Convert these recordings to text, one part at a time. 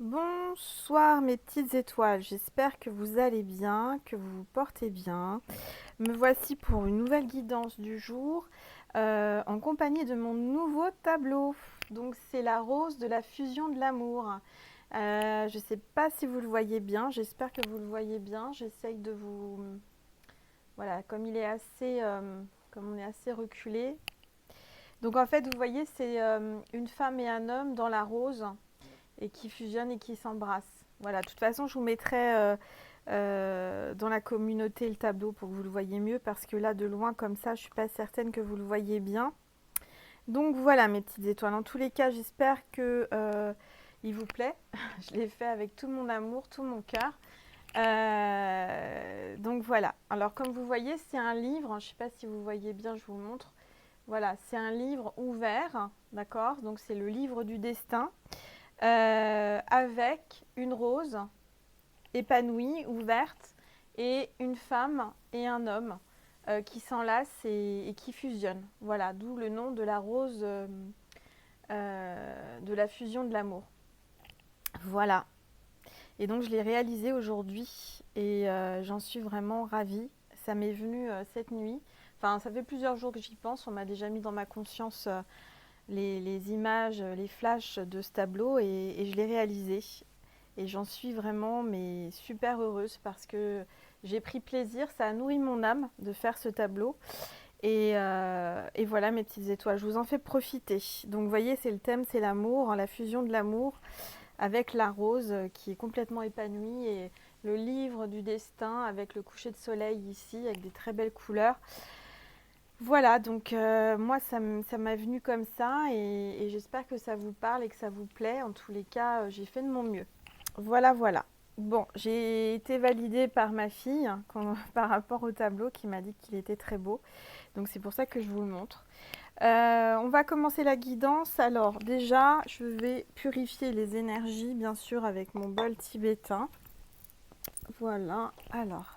Bonsoir mes petites étoiles, j'espère que vous allez bien, que vous vous portez bien. Me voici pour une nouvelle guidance du jour en compagnie de mon nouveau tableau. Donc c'est la rose de la fusion de l'amour. Je ne sais pas si vous le voyez bien, j'espère que vous le voyez bien. J'essaye de vous... Voilà, comme il est assez... comme on est assez reculé. Donc en fait, vous voyez, c'est une femme et un homme dans la rose et qui fusionnent et qui s'embrassent. Voilà, de toute façon, je vous mettrai dans la communauté le tableau pour que vous le voyez mieux, parce que là, de loin, comme ça, je ne suis pas certaine que vous le voyez bien. Donc voilà, mes petites étoiles. En tous les cas, j'espère que il vous plaît. Je l'ai fait avec tout mon amour, tout mon cœur. Donc voilà. Alors, comme vous voyez, c'est un livre. Je ne sais pas si vous voyez bien, je vous montre. Voilà, c'est un livre ouvert, d'accord? Donc c'est le livre du destin. Avec une rose épanouie, ouverte, et une femme et un homme qui s'enlacent et qui fusionnent. Voilà, d'où le nom de la rose de la fusion de l'amour. Voilà. Et donc je l'ai réalisé aujourd'hui et j'en suis vraiment ravie. Ça m'est venu cette nuit. Enfin, ça fait plusieurs jours que j'y pense. On m'a déjà mis dans ma conscience les images, les flashs de ce tableau et je l'ai réalisé. Et j'en suis vraiment mais super heureuse parce que j'ai pris plaisir, ça a nourri mon âme de faire ce tableau. Et voilà mes petites étoiles, je vous en fais profiter. Donc vous voyez, c'est le thème, c'est l'amour, la fusion de l'amour avec la rose qui est complètement épanouie et le livre du destin avec le coucher de soleil ici avec des très belles couleurs. Voilà, donc moi ça m'a venu comme ça et j'espère que ça vous parle et que ça vous plaît. En tous les cas, j'ai fait de mon mieux. Voilà, voilà. Bon, j'ai été validée par ma fille par rapport au tableau qui m'a dit qu'il était très beau. Donc c'est pour ça que je vous le montre. On va commencer la guidance. Alors déjà, je vais purifier les énergies, bien sûr, avec mon bol tibétain. Voilà, alors.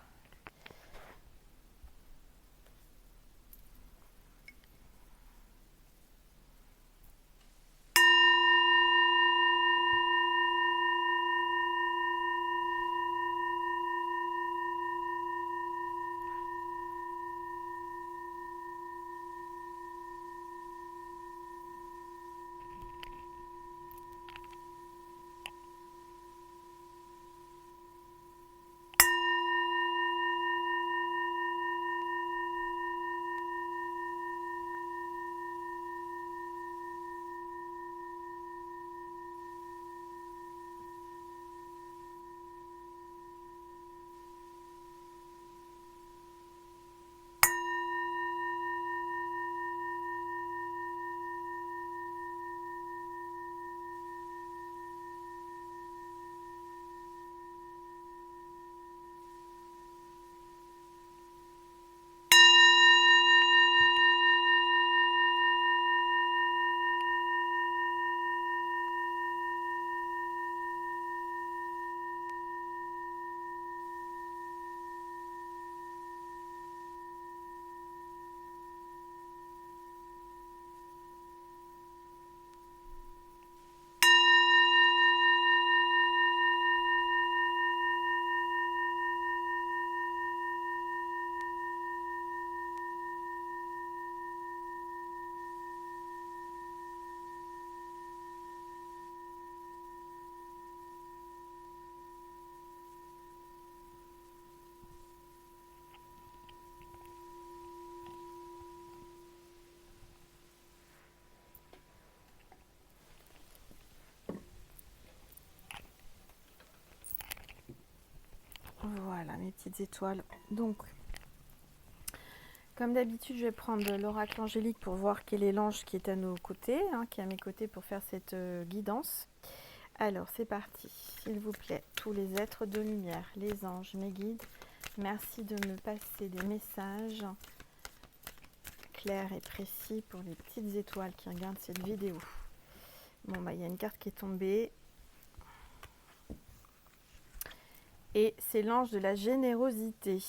Voilà mes petites étoiles. Donc, comme d'habitude, je vais prendre l'oracle angélique pour voir quel est l'ange qui est à nos côtés, qui est à mes côtés pour faire cette guidance. Alors, c'est parti. S'il vous plaît, tous les êtres de lumière, les anges, mes guides, merci de me passer des messages clairs et précis pour les petites étoiles qui regardent cette vidéo. Bon, bah, il y a une carte qui est tombée. Et c'est l'ange de la générosité.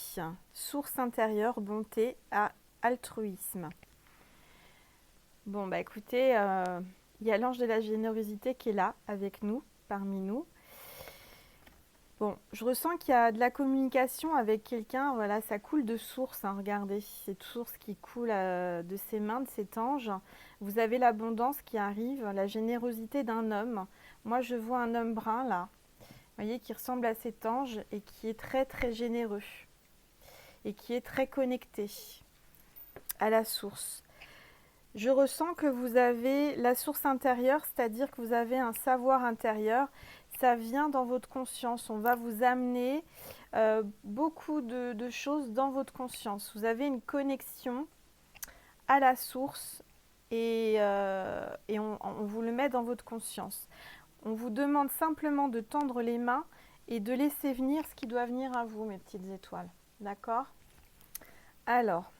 Source intérieure, bonté à altruisme. Bon, bah écoutez, il y a l'ange de la générosité qui est là, avec nous, parmi nous. Bon, je ressens qu'il y a de la communication avec quelqu'un. Voilà, ça coule de source, hein, regardez, cette source qui coule de ses mains, de cet ange. Vous avez l'abondance qui arrive, la générosité d'un homme. Moi, je vois un homme brun là, vous voyez, qui ressemble à cet ange et qui est très très généreux et qui est très connecté à la source. Je ressens que vous avez la source intérieure, c'est-à-dire que vous avez un savoir intérieur. Ça vient dans votre conscience. On va vous amener beaucoup de choses dans votre conscience. Vous avez une connexion à la source et on vous le met dans votre conscience. On vous demande simplement de tendre les mains et de laisser venir ce qui doit venir à vous, mes petites étoiles. D'accord? Alors,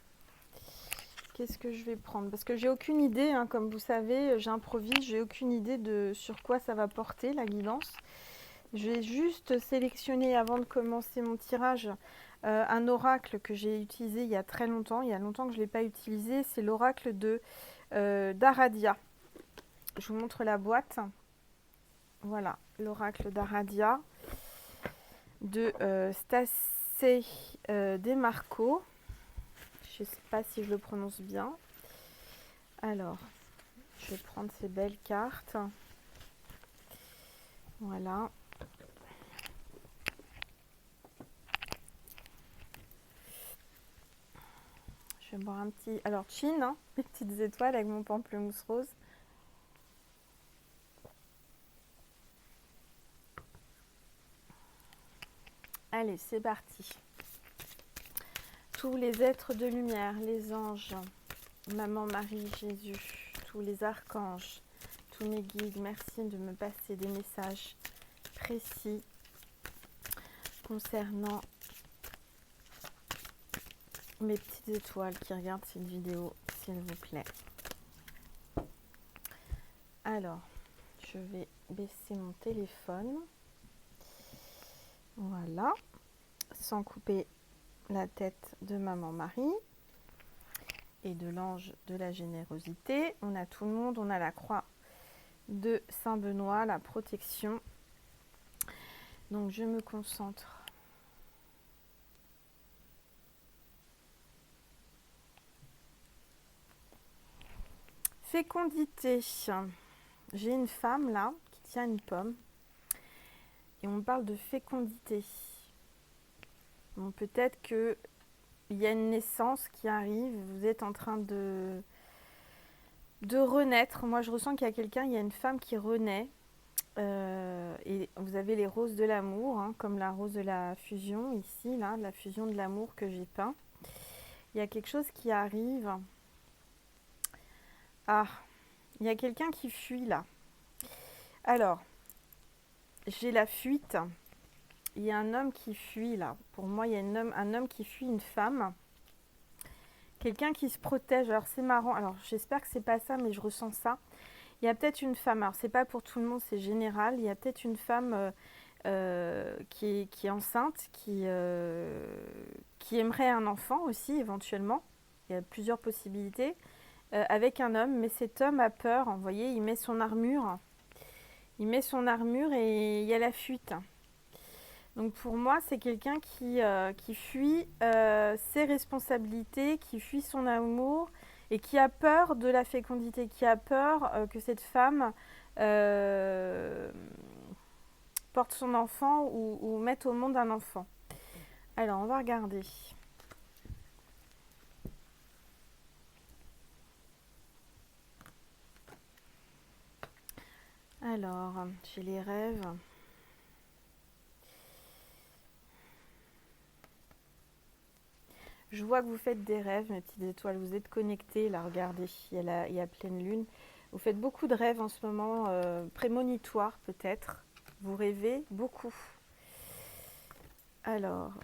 qu'est-ce que je vais prendre? Parce que j'ai aucune idée, hein, comme vous savez, j'improvise, j'ai aucune idée de sur quoi ça va porter la guidance. Je vais juste sélectionner avant de commencer mon tirage un oracle que j'ai utilisé il y a très longtemps. Il y a longtemps que je ne l'ai pas utilisé. C'est l'oracle d'Aradia. Je vous montre la boîte. Voilà, l'oracle d'Aradia de Stacey Demarco. Je ne sais pas si je le prononce bien. Alors, je vais prendre ces belles cartes. Voilà. Je vais boire un petit... Alors, chin, hein, les petites étoiles avec mon pamplemousse rose. Allez, c'est parti. Tous les êtres de lumière, les anges, Maman Marie, Jésus, tous les archanges, tous mes guides, merci de me passer des messages précis concernant mes petites étoiles qui regardent cette vidéo, s'il vous plaît. Alors, je vais baisser mon téléphone. Voilà, sans couper la tête de Maman Marie et de l'ange de la générosité. On a tout le monde, on a la croix de Saint Benoît, la protection. Donc je me concentre. Fécondité. J'ai une femme là qui tient une pomme et on parle de fécondité. Bon, peut-être que il y a une naissance qui arrive, vous êtes en train de renaître. Moi je ressens qu'il y a quelqu'un, il y a une femme qui renaît. Et vous avez les roses de l'amour, hein, comme la rose de la fusion ici, là, la fusion de l'amour que j'ai peint. Il y a quelque chose qui arrive. Ah, il y a quelqu'un qui fuit là. Alors, j'ai la fuite. Il y a un homme qui fuit là. Pour moi, il y a un homme qui fuit une femme. Quelqu'un qui se protège. Alors, c'est marrant. Alors, j'espère que c'est pas ça, mais je ressens ça. Il y a peut-être une femme. Alors, c'est pas pour tout le monde, c'est général. Il y a peut-être une femme qui est enceinte, qui aimerait un enfant aussi, éventuellement. Il y a plusieurs possibilités. Avec un homme, mais cet homme a peur. Vous voyez, il met son armure. Il met son armure et il y a la fuite. Donc pour moi, c'est quelqu'un qui fuit ses responsabilités, qui fuit son amour et qui a peur de la fécondité, qui a peur que cette femme porte son enfant ou mette au monde un enfant. Alors, on va regarder. Alors, j'ai les rêves. Je vois que vous faites des rêves, mes petites étoiles. Vous êtes connectés, là, regardez. Il y a pleine lune. Vous faites beaucoup de rêves en ce moment, prémonitoires peut-être. Vous rêvez beaucoup. Alors,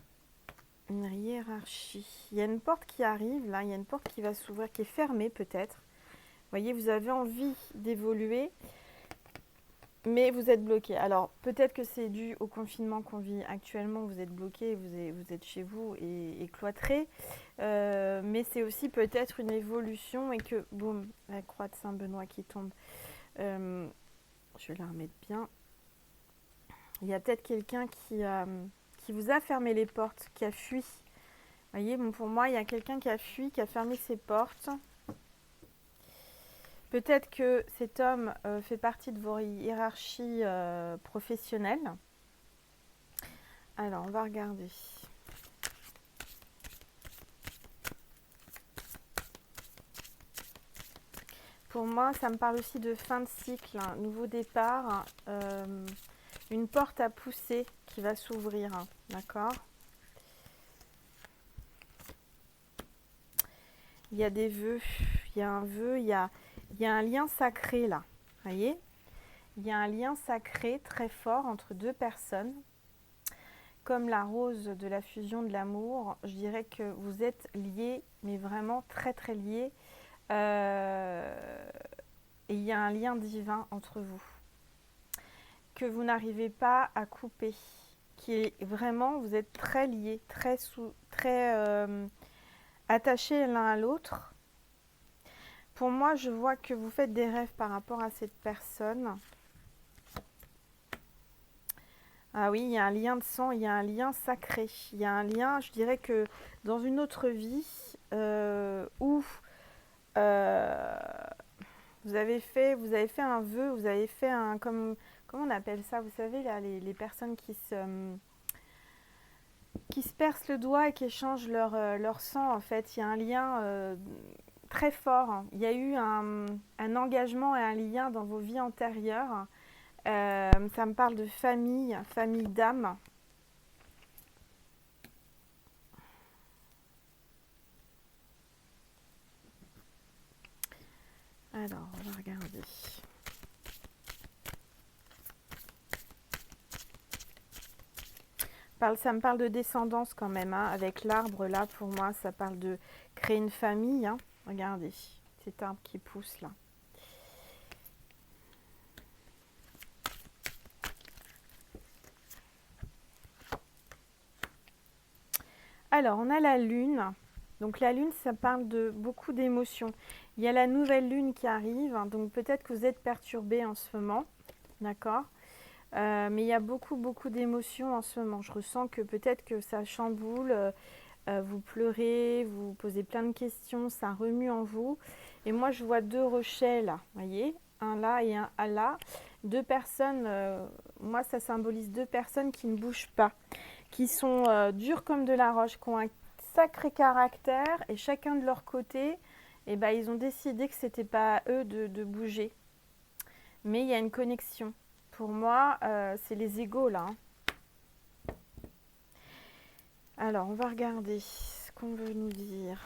une hiérarchie. Il y a une porte qui arrive, là. Il y a une porte qui va s'ouvrir, qui est fermée peut-être. Vous voyez, vous avez envie d'évoluer, mais vous êtes bloqué. Alors, peut-être que c'est dû au confinement qu'on vit actuellement. Vous êtes bloqué, vous êtes chez vous et cloîtré. Mais c'est aussi peut-être une évolution et que, boum, la croix de Saint Benoît qui tombe. Je vais la remettre bien. Il y a peut-être quelqu'un qui vous a fermé les portes, qui a fui. Vous voyez, bon, pour moi, il y a quelqu'un qui a fui, qui a fermé ses portes. Peut-être que cet homme fait partie de vos hiérarchies professionnelles. Alors, on va regarder. Pour moi, ça me parle aussi de fin de cycle, un nouveau départ, une porte à pousser qui va s'ouvrir, d'accord? Il y a des vœux, il y a un vœu, il y a un lien sacré là, vous voyez? Il y a un lien sacré très fort entre deux personnes. Comme la rose de la fusion de l'amour, je dirais que vous êtes liés, mais vraiment très très liés. Et il y a un lien divin entre vous que vous n'arrivez pas à couper, qui est vraiment, vous êtes très liés, très attachés l'un à l'autre. Pour moi, je vois que vous faites des rêves par rapport à cette personne. Ah oui, il y a un lien de sang, il y a un lien sacré. Il y a un lien, je dirais que dans une autre vie où euh, vous avez fait un vœu, vous avez fait un, comment on appelle ça? Vous savez, là, les personnes qui se percent le doigt et qui échangent leur sang, en fait. Il y a un lien très fort. Il y a eu un engagement et un lien dans vos vies antérieures. Ça me parle de famille, famille d'âme. Alors, on va regarder. Ça me parle de descendance quand même, hein. Avec l'arbre là, pour moi, ça parle de créer une famille, hein. Regardez, cet arbre qui pousse là. Alors, on a la lune. Donc la lune, ça parle de beaucoup d'émotions. Il y a la nouvelle lune qui arrive, hein, donc peut-être que vous êtes perturbé en ce moment, d'accord? Mais il y a beaucoup d'émotions en ce moment. Je ressens que peut-être que ça chamboule, vous pleurez, vous posez plein de questions, ça remue en vous. Et moi, je vois deux rochers là, vous voyez? Un là et un là. Deux personnes, moi, ça symbolise deux personnes qui ne bougent pas, qui sont dures comme de la roche, qui ont un sacré caractère et chacun de leur côté, eh ben, ils ont décidé que c'était pas à eux de bouger. Mais il y a une connexion. Pour moi, c'est les égaux là, hein. Alors, on va regarder ce qu'on veut nous dire.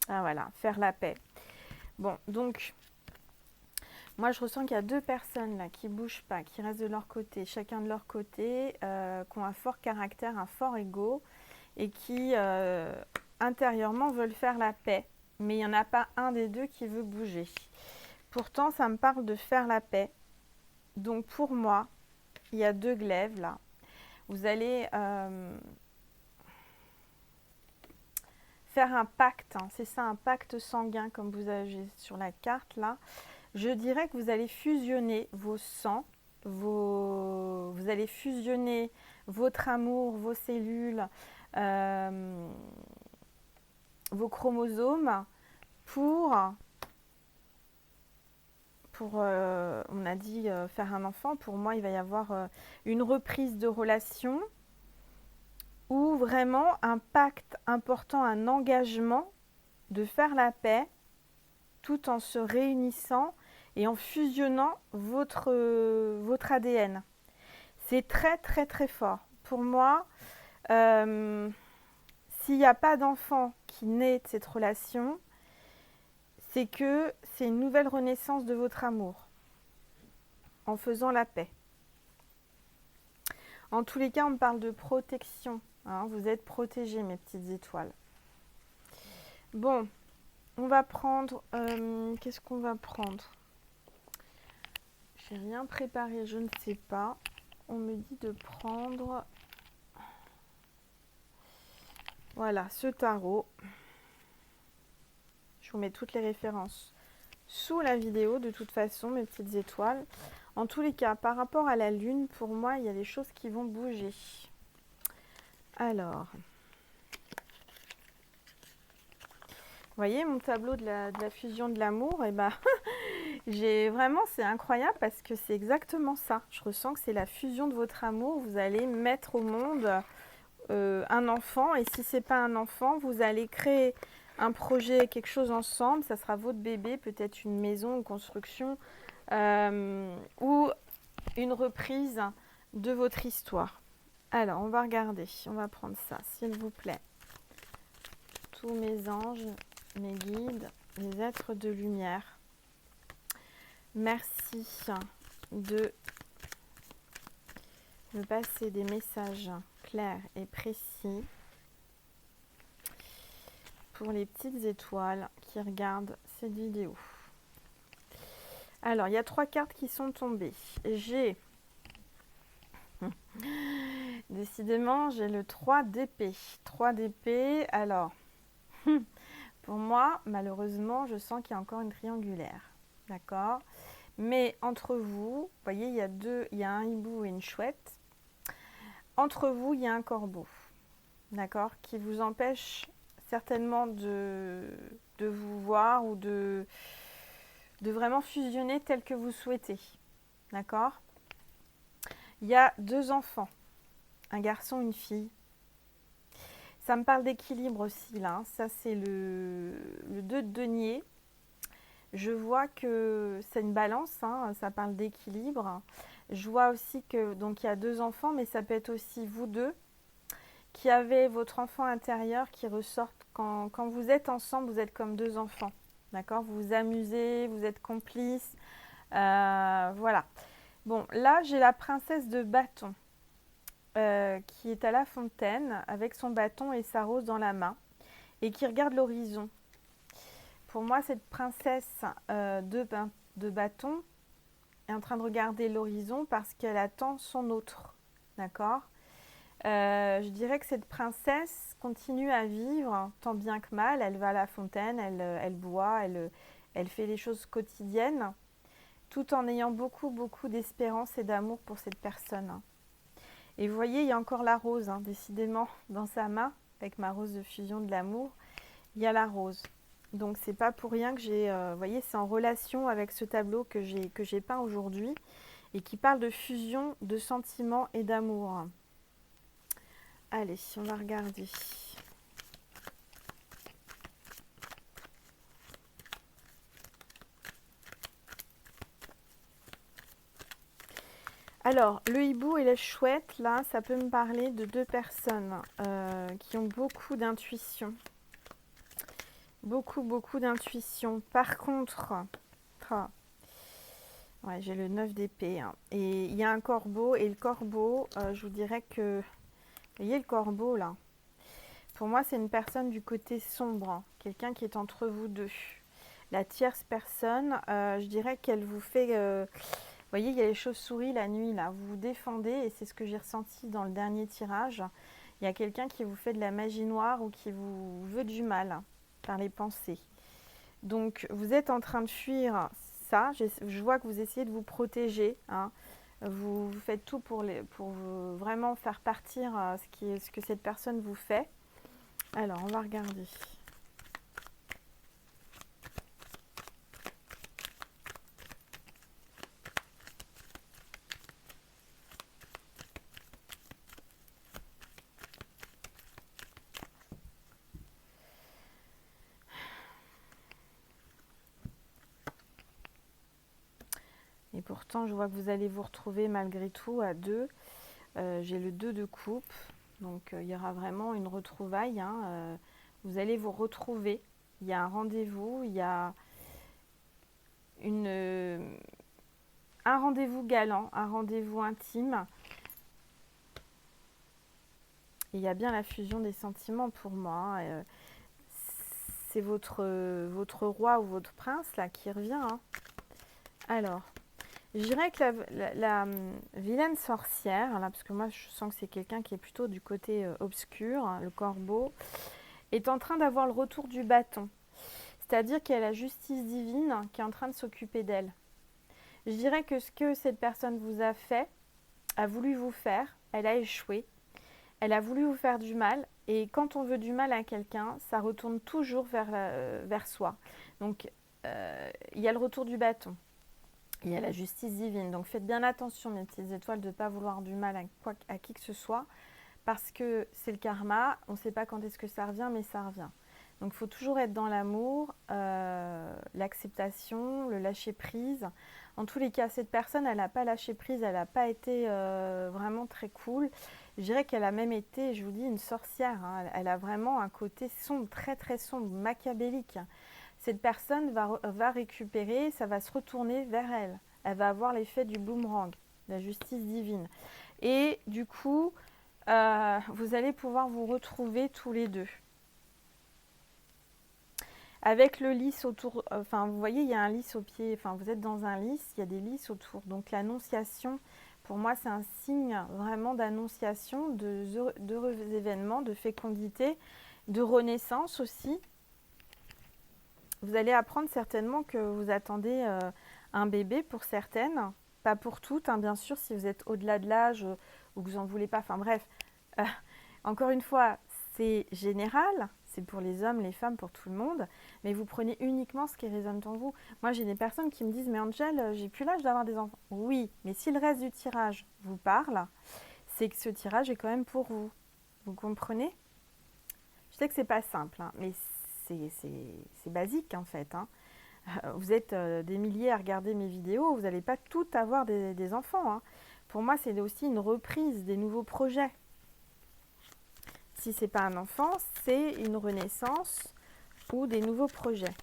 Ah voilà, faire la paix. Bon, donc, moi je ressens qu'il y a deux personnes là qui ne bougent pas, qui restent de leur côté, chacun de leur côté, qui ont un fort caractère, un fort ego, et qui intérieurement veulent faire la paix. Mais il n'y en a pas un des deux qui veut bouger. Pourtant, ça me parle de faire la paix. Donc pour moi, il y a deux glaives là. Vous allez faire un pacte, hein. C'est ça, un pacte sanguin comme vous avez sur la carte là. Je dirais que vous allez fusionner vos sangs, vous allez fusionner votre amour, vos cellules, vos chromosomes pour on a dit faire un enfant. Pour moi, il va y avoir une reprise de relation ou vraiment un pacte important, un engagement de faire la paix tout en se réunissant et en fusionnant votre ADN. C'est très fort. Pour moi, s'il n'y a pas d'enfant qui naît de cette relation, c'est que c'est une nouvelle renaissance de votre amour en faisant la paix. En tous les cas, on parle de protection, hein. Vous êtes protégés, mes petites étoiles. Bon, on va prendre... qu'est-ce qu'on va prendre? J'ai rien préparé, je ne sais pas. On me dit de prendre... Voilà, ce tarot. Je vous mets toutes les références sous la vidéo de toute façon, mes petites étoiles. En tous les cas, par rapport à la lune, pour moi, il y a des choses qui vont bouger. Alors, vous voyez mon tableau de la fusion de l'amour, et ben j'ai vraiment, c'est incroyable parce que c'est exactement ça. Je ressens que c'est la fusion de votre amour. Vous allez mettre au monde un enfant, et si c'est pas un enfant, vous allez créer un projet, quelque chose ensemble. Ça sera votre bébé, peut-être une maison, une construction ou une reprise de votre histoire. Alors, on va regarder, on va prendre ça, s'il vous plaît. Tous mes anges, mes guides, les êtres de lumière. Merci de me passer des messages clairs et précis pour les petites étoiles qui regardent cette vidéo. Alors, il y a 3 cartes qui sont tombées. J'ai, décidément, j'ai le 3 d'épée. 3 d'épée, alors, pour moi, malheureusement, je sens qu'il y a encore une triangulaire. D'accord? Mais entre vous, vous voyez, il y a un hibou et une chouette. Entre vous, il y a un corbeau. D'accord? Qui vous empêche certainement de vous voir ou de vraiment fusionner tel que vous souhaitez. D'accord? Il y a 2 enfants, un garçon, une fille. Ça me parle d'équilibre aussi là. Ça c'est le 2 de denier. Je vois que c'est une balance, hein, ça parle d'équilibre. Je vois aussi que donc il y a 2 enfants, mais ça peut être aussi vous deux qui avez votre enfant intérieur qui ressort. Quand vous êtes ensemble, vous êtes comme 2 enfants. D'accord? Vous vous amusez, vous êtes complices. Voilà. Bon, là, j'ai la princesse de bâton qui est à la fontaine avec son bâton et sa rose dans la main et qui regarde l'horizon. Pour moi, cette princesse de bâton est en train de regarder l'horizon parce qu'elle attend son autre. D'accord? Je dirais que cette princesse continue à vivre tant bien que mal. Elle va à la fontaine, elle boit, elle fait les choses quotidiennes, tout en ayant beaucoup, beaucoup d'espérance et d'amour pour cette personne. Et vous voyez, il y a encore la rose, hein, décidément, dans sa main, avec ma rose de fusion de l'amour, il y a la rose. Donc, c'est pas pour rien que j'ai, vous voyez, c'est en relation avec ce tableau que j'ai peint aujourd'hui et qui parle de fusion de sentiments et d'amour. Allez, on va regarder. Alors, le hibou et la chouette, là, ça peut me parler de 2 personnes qui ont beaucoup d'intuition. Beaucoup, beaucoup d'intuition. Par contre, ouais, j'ai le 9 d'épée. Hein. Et il y a un corbeau. Et le corbeau, je vous dirais que... Vous voyez le corbeau, là? Pour moi, c'est une personne du côté sombre. Hein, quelqu'un qui est entre vous deux. La tierce personne, je dirais qu'elle vous fait... vous voyez, il y a les chauves-souris la nuit, là. Vous vous défendez, et c'est ce que j'ai ressenti dans le dernier tirage. Il y a quelqu'un qui vous fait de la magie noire ou qui vous veut du mal hein, par les pensées. Donc, vous êtes en train de fuir ça. Je vois que vous essayez de vous protéger. Hein. Vous faites tout pour vraiment faire partir ce que cette personne vous fait. Alors, on va regarder. Et pourtant, je vois que vous allez vous retrouver malgré tout à 2. J'ai le 2 de coupe. Donc, il y aura vraiment une retrouvaille. Hein. Vous allez vous retrouver. Il y a un rendez-vous. Il y a un rendez-vous galant, un rendez-vous intime. Et il y a bien la fusion des sentiments pour moi. Hein. C'est votre roi ou votre prince là qui revient. Hein. Alors, je dirais que la vilaine sorcière, là, parce que moi je sens que c'est quelqu'un qui est plutôt du côté obscur, hein, le corbeau, est en train d'avoir le retour du bâton. C'est-à-dire qu'il y a la justice divine qui est en train de s'occuper d'elle. Je dirais que ce que cette personne vous a fait, a voulu vous faire, elle a échoué, elle a voulu vous faire du mal, et quand on veut du mal à quelqu'un, ça retourne toujours vers soi. Donc, il y a le retour du bâton, il y a la justice divine. Donc, faites bien attention, mes petites étoiles, de ne pas vouloir du mal à qui que ce soit, parce que c'est le karma, on ne sait pas quand est-ce que ça revient, mais ça revient. Donc, il faut toujours être dans l'amour, l'acceptation, le lâcher-prise. En tous les cas, cette personne, elle n'a pas lâché prise, elle n'a pas été vraiment très cool. Je dirais qu'elle a même été, je vous dis, une sorcière. Hein. Elle a vraiment un côté sombre, très très sombre, machiavélique. Cette personne va récupérer, ça va se retourner vers elle. Elle va avoir l'effet du boomerang, la justice divine. Et du coup, vous allez pouvoir vous retrouver tous les deux. Avec le lys autour, enfin vous voyez, il y a un lys au pied, enfin vous êtes dans un lys, il y a des lys autour. Donc l'annonciation, pour moi, c'est un signe vraiment d'annonciation, d'heureux événements, de fécondité, de renaissance aussi. Vous allez apprendre certainement que vous attendez un bébé pour certaines, pas pour toutes, hein, bien sûr, si vous êtes au-delà de l'âge ou que vous n'en voulez pas. Enfin bref, encore une fois, c'est général, c'est pour les hommes, les femmes, pour tout le monde, mais vous prenez uniquement ce qui résonne en vous. Moi, j'ai des personnes qui me disent « Mais Angel, j'ai plus l'âge d'avoir des enfants. » Oui, mais si le reste du tirage vous parle, c'est que ce tirage est quand même pour vous. Vous comprenez? Je sais que c'est pas simple, hein, mais c'est basique en fait. Hein. Vous êtes des milliers à regarder mes vidéos, vous n'allez pas toutes avoir des enfants. Hein. Pour moi, c'est aussi une reprise des nouveaux projets. Si ce n'est pas un enfant, c'est une renaissance ou des nouveaux projets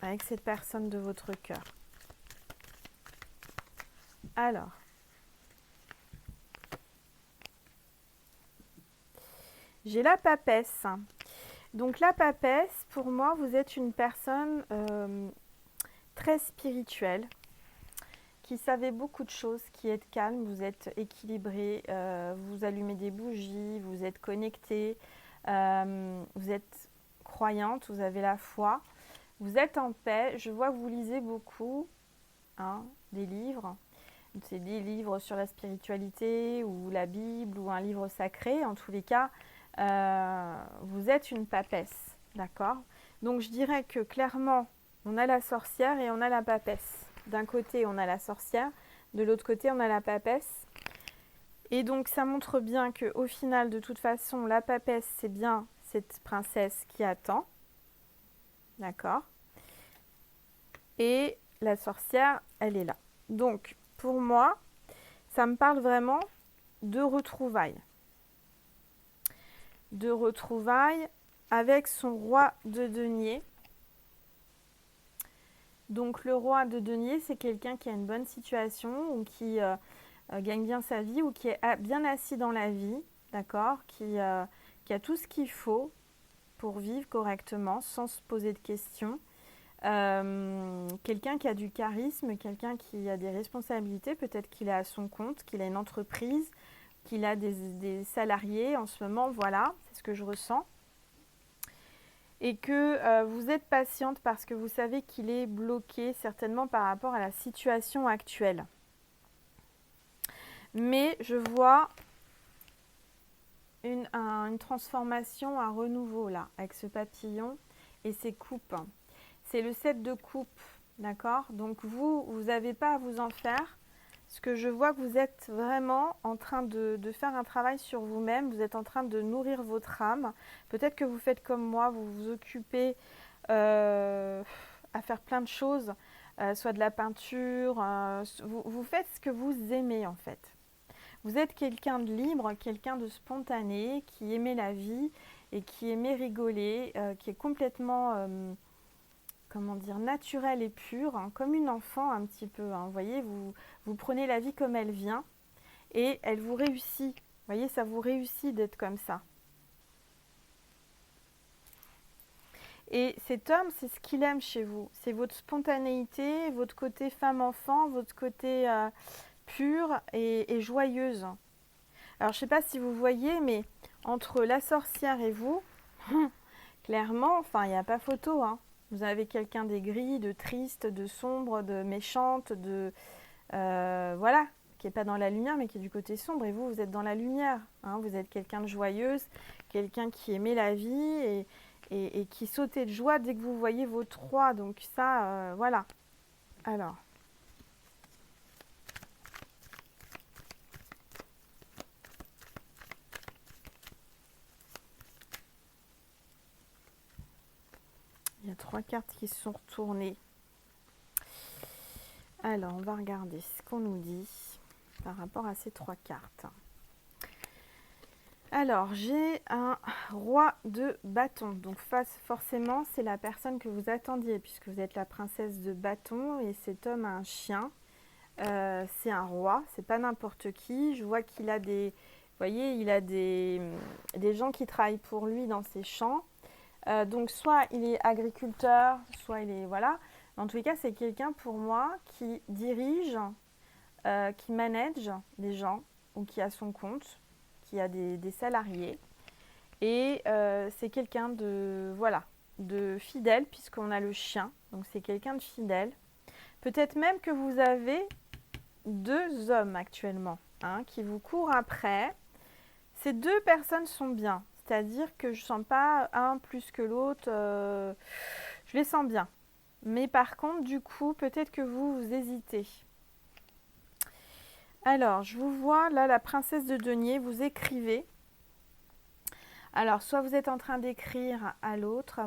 avec cette personne de votre cœur. Alors, j'ai la papesse. Donc la papesse, pour moi, vous êtes une personne très spirituelle, qui savez beaucoup de choses, qui êtes calme, vous êtes équilibré, vous allumez des bougies, vous êtes connecté, vous êtes croyante, vous avez la foi, vous êtes en paix. Je vois que vous lisez beaucoup, hein, des livres. C'est des livres sur la spiritualité ou la Bible ou un livre sacré. En tous les cas, vous êtes une papesse, d'accord? Donc je dirais que clairement, on a la sorcière et on a la papesse. D'un côté, on a la sorcière, de l'autre côté, on a la papesse. Et donc, ça montre bien qu'au final, de toute façon, la papesse, c'est bien cette princesse qui attend. D'accord? Et la sorcière, elle est là. Donc, pour moi, ça me parle vraiment de retrouvailles. De retrouvailles avec son roi de denier. Donc le roi de denier, c'est quelqu'un qui a une bonne situation ou qui gagne bien sa vie ou qui est bien assis dans la vie, d'accord, qui a tout ce qu'il faut pour vivre correctement sans se poser de questions. Quelqu'un qui a du charisme, quelqu'un qui a des responsabilités, peut-être qu'il est à son compte, qu'il a une entreprise, qu'il a des salariés en ce moment, voilà, c'est ce que je ressens. Et que vous êtes patiente parce que vous savez qu'il est bloqué certainement par rapport à la situation actuelle. Mais je vois une transformation, un renouveau là, avec ce papillon et ces coupes. C'est le 7 de coupe, d'accord? Donc vous n'avez pas à vous en faire. Ce que je vois que vous êtes vraiment en train de faire un travail sur vous-même, vous êtes en train de nourrir votre âme. Peut-être que vous faites comme moi, vous vous occupez à faire plein de choses, soit de la peinture, vous faites ce que vous aimez en fait. Vous êtes quelqu'un de libre, quelqu'un de spontané, qui aimait la vie et qui aimait rigoler, qui est complètement... comment dire, naturelle et pure, hein, comme une enfant un petit peu. Hein. Vous voyez, vous prenez la vie comme elle vient et elle vous réussit. Vous voyez, ça vous réussit d'être comme ça. Et cet homme, c'est ce qu'il aime chez vous. C'est votre spontanéité, votre côté femme-enfant, votre côté pure et joyeuse. Alors, je ne sais pas si vous voyez, mais entre la sorcière et vous, clairement, enfin, il n'y a pas photo, hein. Vous avez quelqu'un d'aigri, de triste, de sombre, de méchante, voilà, qui n'est pas dans la lumière, mais qui est du côté sombre. Et vous, vous êtes dans la lumière. Hein, vous êtes quelqu'un de joyeuse, quelqu'un qui aimait la vie et qui sautait de joie dès que vous voyez vos trois. Donc ça, voilà. Alors. Il y a 3 cartes qui se sont retournées. Alors, on va regarder ce qu'on nous dit par rapport à ces 3 cartes. Alors, j'ai un roi de bâton. Donc, forcément, c'est la personne que vous attendiez, puisque vous êtes la princesse de bâton et cet homme a un chien. C'est un roi, c'est pas n'importe qui. Je vois qu'il a des... Vous voyez, il a des gens qui travaillent pour lui dans ses champs. Donc, soit il est agriculteur, soit il est... Voilà. En tous les cas, c'est quelqu'un pour moi qui dirige, qui manage des gens ou qui a son compte, qui a des salariés. Et c'est quelqu'un de, voilà, de fidèle puisqu'on a le chien. Donc c'est quelqu'un de fidèle. Peut-être même que vous avez 2 hommes actuellement hein, qui vous courent après. Ces 2 personnes sont bien. C'est-à-dire que je ne sens pas un plus que l'autre. Je les sens bien. Mais par contre, du coup, peut-être que vous hésitez. Alors, je vous vois là, la princesse de denier, vous écrivez. Alors, soit vous êtes en train d'écrire à l'autre,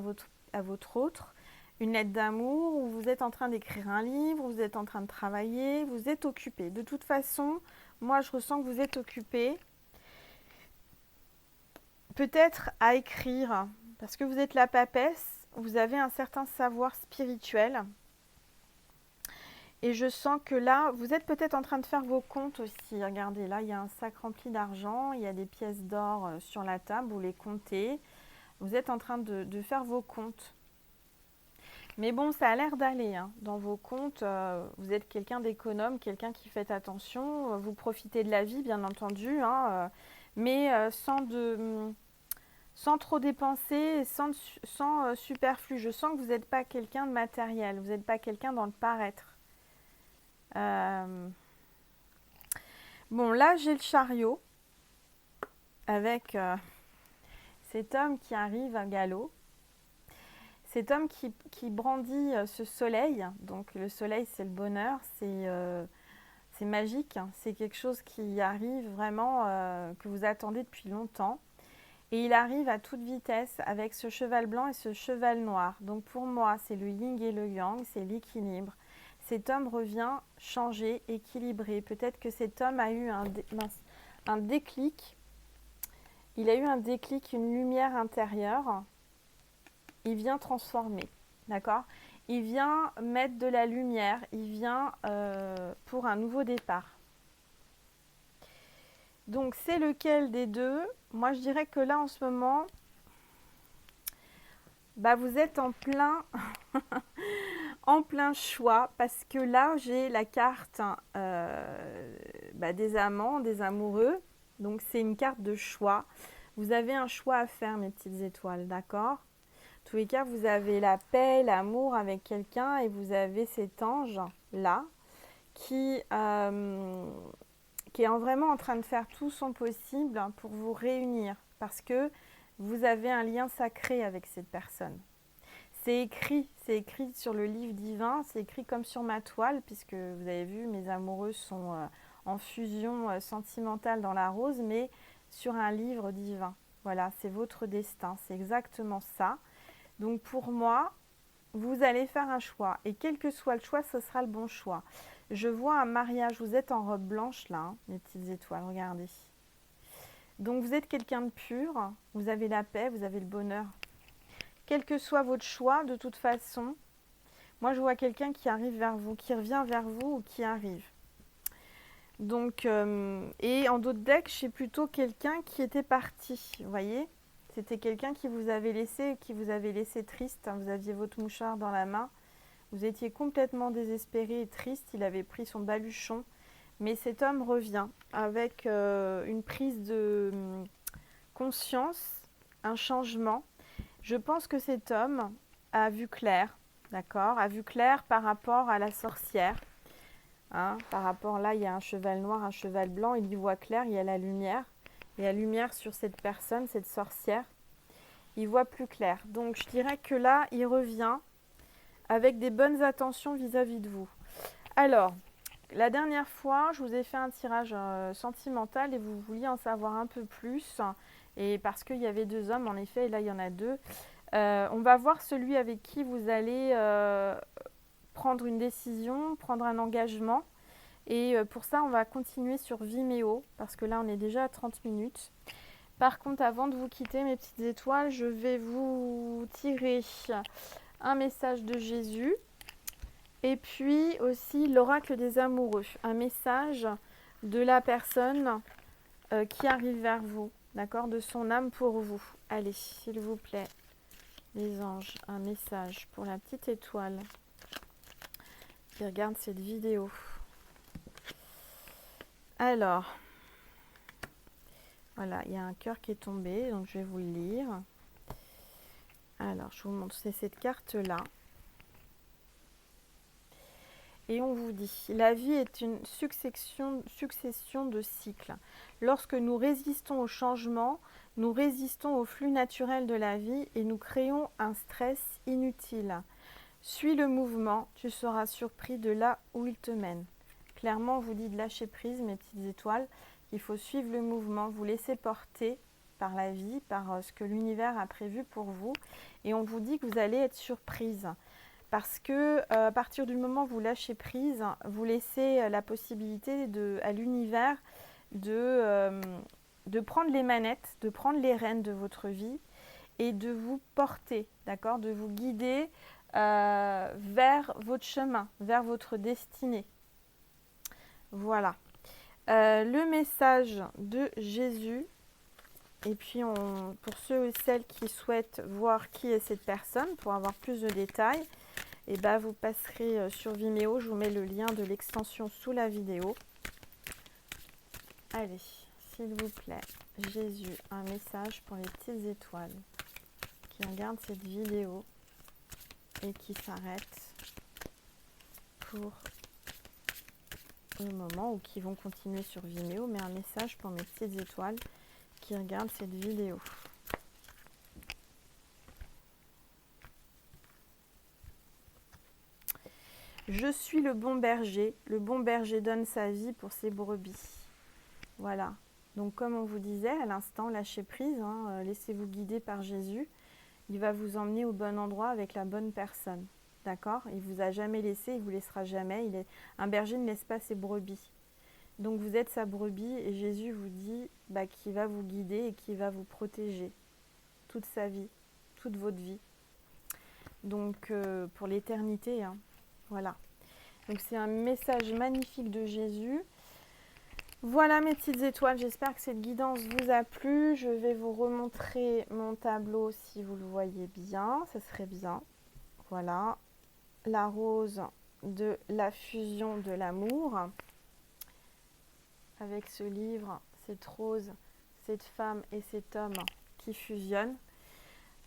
à votre autre, une lettre d'amour, ou vous êtes en train d'écrire un livre, vous êtes en train de travailler, vous êtes occupé. De toute façon, moi, je ressens que vous êtes occupé. Peut-être à écrire, parce que vous êtes la papesse, vous avez un certain savoir spirituel. Et je sens que là, vous êtes peut-être en train de faire vos comptes aussi. Regardez, là, il y a un sac rempli d'argent, il y a des pièces d'or sur la table, vous les comptez. Vous êtes en train de faire vos comptes. Mais bon, ça a l'air d'aller. Hein. Dans vos comptes, vous êtes quelqu'un d'économe, quelqu'un qui fait attention. Vous profitez de la vie, bien entendu, hein, mais sans trop dépenser, sans superflu. Je sens que vous n'êtes pas quelqu'un de matériel, vous n'êtes pas quelqu'un dans le paraître. Bon, là, j'ai le chariot avec cet homme qui arrive à galop. Cet homme qui brandit ce soleil. Donc, le soleil, c'est le bonheur, c'est magique. C'est quelque chose qui arrive vraiment, que vous attendez depuis longtemps. Et il arrive à toute vitesse avec ce cheval blanc et ce cheval noir. Donc, pour moi, c'est le yin et le yang, c'est l'équilibre. Cet homme revient changé, équilibré. Peut-être que cet homme a eu un déclic. Il a eu un déclic, une lumière intérieure. Il vient transformer, d'accord? Il vient mettre de la lumière. Il vient pour un nouveau départ. Donc, c'est lequel des deux? Moi, je dirais que là, en ce moment, bah, vous êtes en plein... en plein choix parce que là j'ai la carte des amants, des amoureux, donc c'est une carte de choix. Vous avez un choix à faire mes petites étoiles, d'accord? En tous les cas, vous avez la paix, l'amour avec quelqu'un et vous avez cet ange là qui est vraiment en train de faire tout son possible pour vous réunir parce que vous avez un lien sacré avec cette personne. C'est écrit sur le livre divin, c'est écrit comme sur ma toile, puisque vous avez vu, mes amoureux sont en fusion sentimentale dans la rose, mais sur un livre divin. Voilà, c'est votre destin, c'est exactement ça. Donc pour moi, vous allez faire un choix, et quel que soit le choix, ce sera le bon choix. Je vois un mariage, vous êtes en robe blanche là, hein, mes petites étoiles, regardez. Donc vous êtes quelqu'un de pur, vous avez la paix, vous avez le bonheur. Quel que soit votre choix, de toute façon, moi je vois quelqu'un qui arrive vers vous, qui revient vers vous ou qui arrive. Donc, et en d'autres decks, j'ai plutôt quelqu'un qui était parti, vous voyez? C'était quelqu'un qui vous avait laissé triste, hein, vous aviez votre mouchoir dans la main, vous étiez complètement désespéré et triste, il avait pris son baluchon, mais cet homme revient avec une prise de conscience, un changement. Je pense que cet homme à vue claire, d'accord? À vue claire par rapport à la sorcière. Hein, par rapport, là, il y a un cheval noir, un cheval blanc, il y voit clair, il y a la lumière. Il y a lumière sur cette personne, cette sorcière. Il voit plus clair. Donc, je dirais que là, il revient avec des bonnes attentions vis-à-vis de vous. Alors, la dernière fois, je vous ai fait un tirage sentimental et vous vouliez en savoir un peu plus. Et parce qu'il y avait 2 hommes, en effet, et là, il y en a 2. On va voir celui avec qui vous allez prendre une décision, prendre un engagement. Et pour ça, on va continuer sur Vimeo, parce que là, on est déjà à 30 minutes. Par contre, avant de vous quitter, mes petites étoiles, je vais vous tirer un message de Jésus. Et puis aussi l'oracle des amoureux, un message de la personne qui arrive vers vous, d'accord, de son âme pour vous. Allez, s'il vous plaît, les anges, un message pour la petite étoile qui regarde cette vidéo. Alors, voilà, il y a un cœur qui est tombé, donc je vais vous le lire. Alors, je vous montre, c'est cette carte-là. Et on vous dit, la vie est une succession de cycles. Lorsque nous résistons au changement, nous résistons au flux naturel de la vie et nous créons un stress inutile. Suis le mouvement, tu seras surpris de là où il te mène. Clairement, on vous dit de lâcher prise, mes petites étoiles, qu'il faut suivre le mouvement, vous laisser porter par la vie, par ce que l'univers a prévu pour vous. Et on vous dit que vous allez être surprise. Parce que à partir du moment où vous lâchez prise, vous laissez la possibilité à l'univers de prendre les manettes, de prendre les rênes de votre vie et de vous porter, d'accord, de vous guider vers votre chemin, vers votre destinée. Voilà. Le message de Jésus. Et puis, pour ceux et celles qui souhaitent voir qui est cette personne, pour avoir plus de détails, et ben, vous passerez sur Vimeo. Je vous mets le lien de l'extension sous la vidéo. Allez, s'il vous plaît, Jésus, un message pour les petites étoiles qui regardent cette vidéo et qui s'arrêtent pour le moment ou qui vont continuer sur Vimeo, mais un message pour mes petites étoiles qui regardent cette vidéo. Je suis le bon berger donne sa vie pour ses brebis. Voilà, donc comme on vous disait à l'instant, lâchez prise, hein, laissez-vous guider par Jésus. Il va vous emmener au bon endroit avec la bonne personne, d'accord? Il ne vous a jamais laissé, il ne vous laissera jamais. Un berger ne laisse pas ses brebis. Donc vous êtes sa brebis et Jésus vous dit qu'il va vous guider et qu'il va vous protéger toute sa vie, toute votre vie. Donc pour l'éternité, hein. Voilà. Donc c'est un message magnifique de Jésus. Voilà mes petites étoiles, j'espère que cette guidance vous a plu. Je vais vous remontrer mon tableau si vous le voyez bien, ça serait bien. Voilà, la rose de la fusion de l'amour. Avec ce livre, cette rose, cette femme et cet homme qui fusionnent.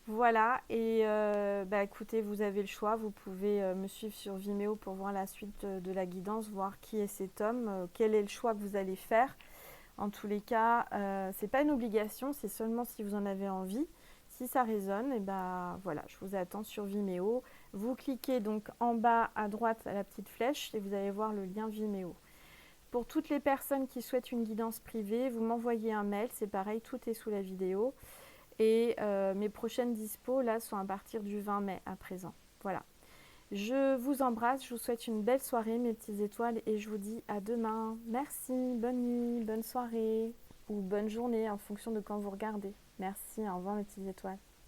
Voilà, et écoutez, vous avez le choix, vous pouvez me suivre sur Vimeo pour voir la suite de la guidance, voir qui est cet homme, quel est le choix que vous allez faire. En tous les cas, c'est pas une obligation, c'est seulement si vous en avez envie. Si ça résonne, et voilà, je vous attends sur Vimeo. Vous cliquez donc en bas à droite à la petite flèche et vous allez voir le lien Vimeo. Pour toutes les personnes qui souhaitent une guidance privée, vous m'envoyez un mail, c'est pareil, tout est sous la vidéo. Et mes prochaines dispos, là, sont à partir du 20 mai à présent. Voilà. Je vous embrasse, je vous souhaite une belle soirée, mes petites étoiles, et je vous dis à demain. Merci, bonne nuit, bonne soirée, ou bonne journée, en fonction de quand vous regardez. Merci, au revoir, mes petites étoiles.